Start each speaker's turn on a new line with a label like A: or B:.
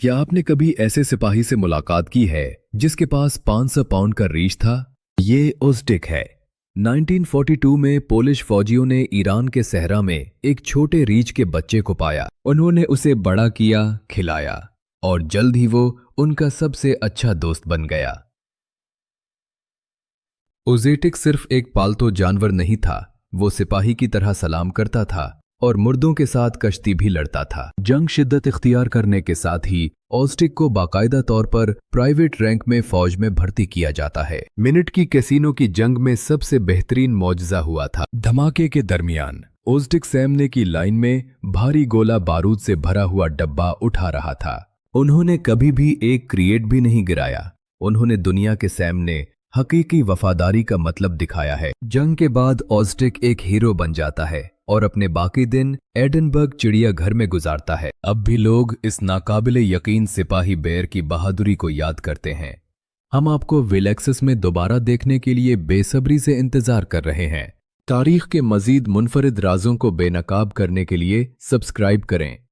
A: क्या आपने कभी ऐसे सिपाही से मुलाकात की है जिसके पास 500 पाउंड का रीछ था? ये ओज़डिक है। 1942 में पोलिश फौजियों ने ईरान के सहरा में एक छोटे रीछ के बच्चे को पाया। उन्होंने उसे बड़ा किया, खिलाया और जल्द ही वो उनका सबसे अच्छा दोस्त बन गया। ओज़ेटिक सिर्फ एक पालतू जानवर नहीं था, वो सिपाही की तरह सलाम करता था और मुर्दों के साथ कश्ती भी लड़ता था। जंग शिद्दत इख्तियार करने के साथ ही ओज़डिक को बाकायदा तौर पर प्राइवेट रैंक में फौज में भर्ती किया जाता है। मिनट की कैसीनो की जंग में सबसे बेहतरीन मौजज़ा हुआ था। धमाके के दरमियान ओज़डिक सामने की लाइन में भारी गोला बारूद से भरा हुआ डब्बा उठा रहा था। उन्होंने कभी भी एक क्रिएट भी नहीं गिराया। उन्होंने दुनिया के सामने हकीकी वफादारी का मतलब दिखाया है। जंग के बाद ओज़डिक एक हीरो बन जाता है और अपने बाकी दिन एडिनबर्ग चिड़ियाघर में गुजारता है। अब भी लोग इस नाकाबिले यकीन सिपाही बेर की बहादुरी को याद करते हैं। हम आपको विलेक्सस में दोबारा देखने के लिए बेसब्री से इंतजार कर रहे हैं। तारीख के मजीद मुनफरिद राजों को बेनकाब करने के लिए सब्सक्राइब करें।